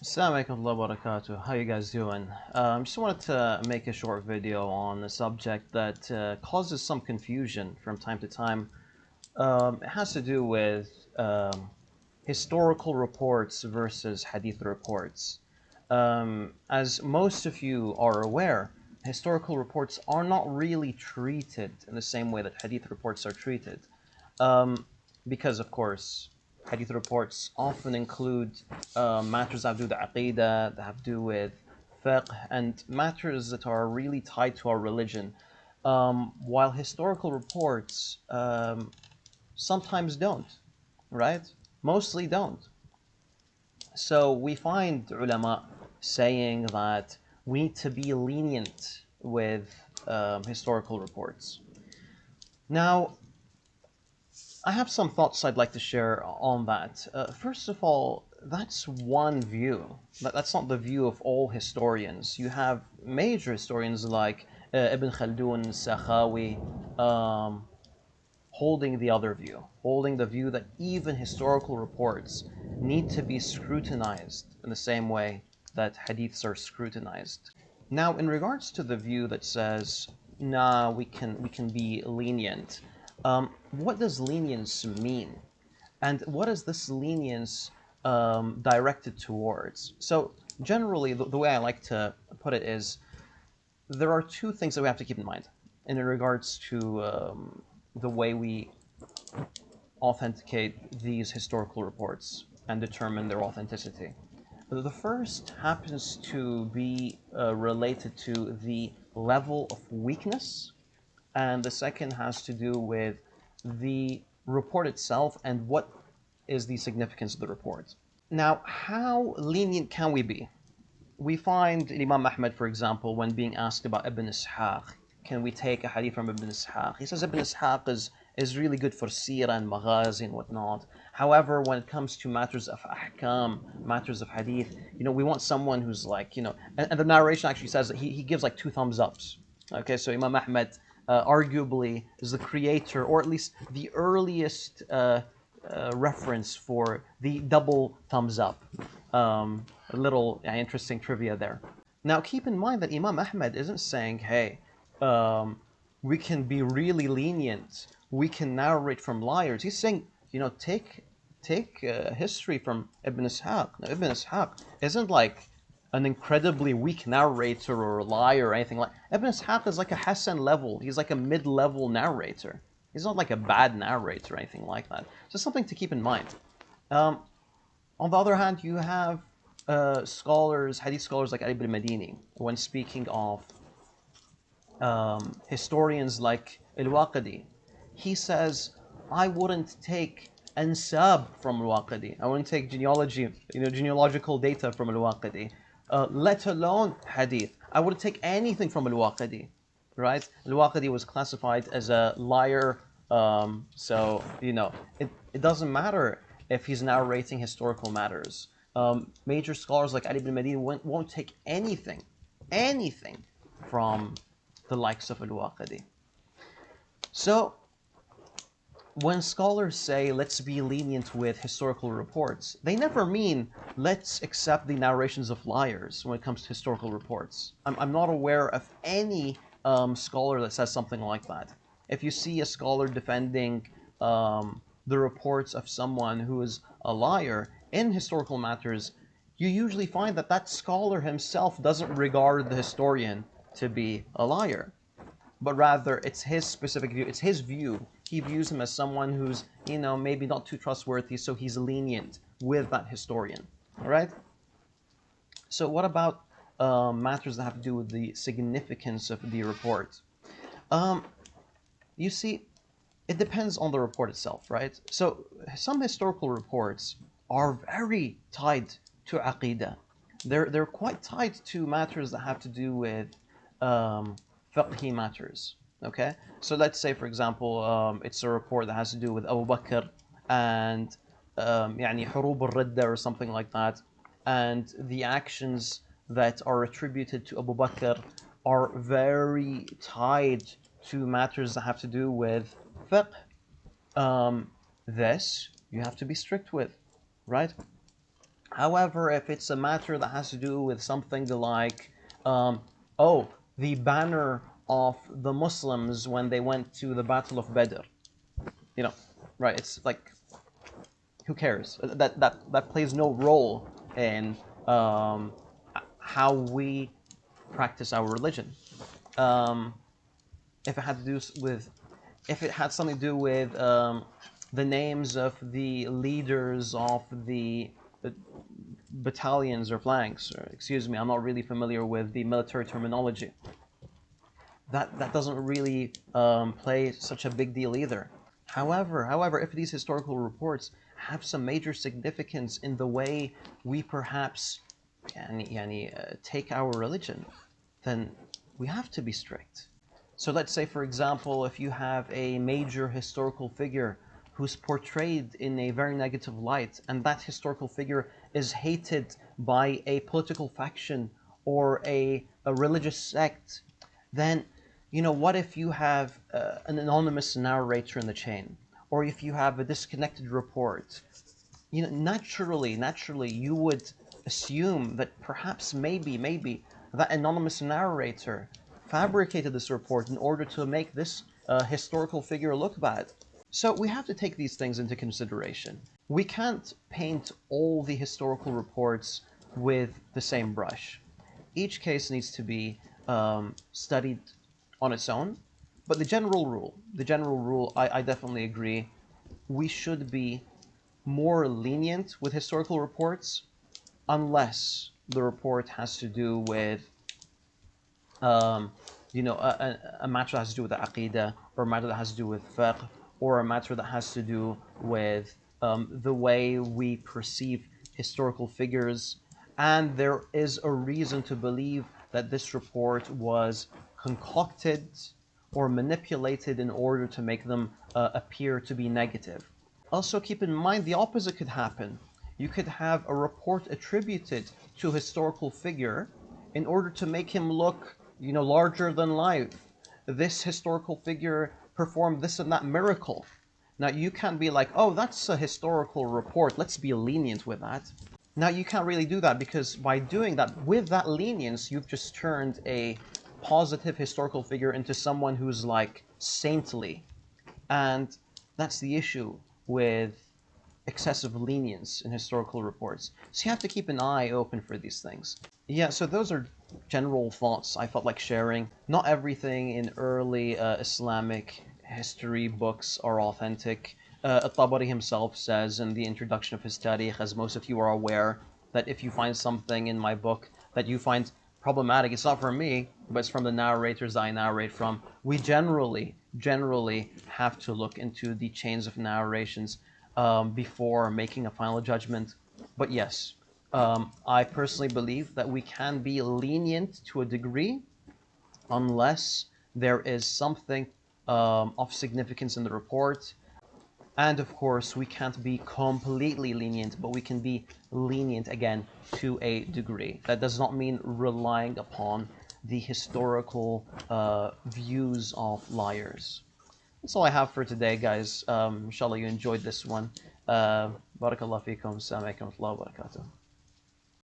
Assalamu alaikum wa barakatuh. How you guys doing? Just wanted to make a short video on a subject that causes some confusion from time to time. It has to do with historical reports versus hadith reports. As most of you are aware, historical reports are not really treated in the same way that hadith reports are treated. Because, of course, hadith reports often include matters that have to do with aqidah, that have to do with fiqh, and matters that are really tied to our religion. While historical reports sometimes don't, right? Mostly don't. So we find ulama saying that we need to be lenient with historical reports. Now, I have some thoughts I'd like to share on that. First of all, that's one view. That's not the view of all historians. You have major historians like Ibn Khaldun, Sakhawi, holding the other view, holding the view that even historical reports need to be scrutinized in the same way that hadiths are scrutinized. Now, in regards to the view that says, nah, we can be lenient, what does lenience mean? And what is this lenience directed towards? So generally, the way I like to put it is, there are two things that we have to keep in mind in regards to the way we authenticate these historical reports and determine their authenticity. The first happens to be related to the level of weakness, and the second has to do with the report itself and what is the significance of the report. Now, how lenient can we be? We find Imam Ahmed, for example, when being asked about Ibn Ishaq, can we take a hadith from Ibn Ishaq? He says Ibn Ishaq is really good for seerah and maghazi and whatnot. However, when it comes to matters of ahkam, matters of hadith, we want someone who's like, and the narration actually says that he gives like 2 thumbs ups. Okay, so Imam Ahmed arguably is the creator, or at least the earliest reference for the double thumbs up. A little interesting trivia there. Now, keep in mind that Imam Ahmed isn't saying, hey, we can be really lenient, we can narrate from liars. He's saying, take history from Ibn Ishaq. Now, Ibn Ishaq isn't like an incredibly weak narrator or a liar or anything like that. Ibn Ishaq is like a Hassan level. He's like a mid-level narrator. He's not like a bad narrator or anything like that. Just something to keep in mind. On the other hand, you have scholars, hadith scholars like Ali ibn Madini, when speaking of historians like Al-Waqidi, he says, I wouldn't take ansab from Al-Waqidi. I wouldn't take genealogical data from Al-Waqidi, let alone hadith. I wouldn't take anything from Al-Waqidi, right? Al-Waqidi was classified as a liar, so, it doesn't matter if he's narrating historical matters. Major scholars like Ali ibn Madini won't take anything from the likes of Al-Waqidi. So, when scholars say, let's be lenient with historical reports, they never mean, let's accept the narrations of liars when it comes to historical reports. I'm not aware of any scholar that says something like that. If you see a scholar defending the reports of someone who is a liar in historical matters, you usually find that that scholar himself doesn't regard the historian to be a liar, but rather it's his specific view, it's his view. He views him as someone who's, maybe not too trustworthy, so he's lenient with that historian, all right? So what about matters that have to do with the significance of the report? You see, it depends on the report itself, right? So some historical reports are very tied to aqidah. They're quite tied to matters that have to do with fiqhi matters. Okay, so let's say, for example, it's a report that has to do with Abu Bakr and حروب الردة or something like that, and the actions that are attributed to Abu Bakr are very tied to matters that have to do with fiqh. This you have to be strict with, right? However, if it's a matter that has to do with something like, oh, the banner of the Muslims when they went to the Battle of Badr, you know, right? It's like, who cares? That plays no role in how we practice our religion. Um, if it had to do with, if it had something to do with the names of the leaders of the battalions or flanks, or excuse me, I'm not really familiar with the military terminology. That doesn't really play such a big deal either. However, if these historical reports have some major significance in the way we perhaps take our religion, then we have to be strict. So let's say, for example, if you have a major historical figure who's portrayed in a very negative light, and that historical figure is hated by a political faction or a religious sect, then, what if you have an anonymous narrator in the chain, or if you have a disconnected report? Naturally, you would assume that perhaps maybe that anonymous narrator fabricated this report in order to make this historical figure look bad. So we have to take these things into consideration. We can't paint all the historical reports with the same brush. Each case needs to be studied on its own. But the general rule, I definitely agree. We should be more lenient with historical reports unless the report has to do with a matter that has to do with the aqidah, or a matter that has to do with fiqh, or a matter that has to do with the way we perceive historical figures, and there is a reason to believe that this report was concocted or manipulated in order to make them appear to be negative. Also, keep in mind the opposite could happen. You could have a report attributed to a historical figure in order to make him look, larger than life. This historical figure performed this and that miracle. Now, you can't be like, oh, that's a historical report, let's be lenient with that. Now, you can't really do that, because by doing that, with that lenience, you've just turned a positive historical figure into someone who's like saintly. And that's the issue with excessive lenience in historical reports. So you have to keep an eye open for these things. Yeah, so those are general thoughts I felt like sharing. Not everything in early Islamic history books are authentic. At-Tabari himself says in the introduction of his Tarikh, as most of you are aware, that if you find something in my book that you find problematic, it's not from me, but it's from the narrators I narrate from. We generally have to look into the chains of narrations before making a final judgment. But yes, I personally believe that we can be lenient to a degree unless there is something of significance in the report. And of course, we can't be completely lenient, but we can be lenient again to a degree. That does not mean relying upon the historical views of liars. That's all I have for today, guys. Inshallah, you enjoyed this one. Barakallah fikum. Assalamu alaikum wa rahmatullahi wa barakatuh.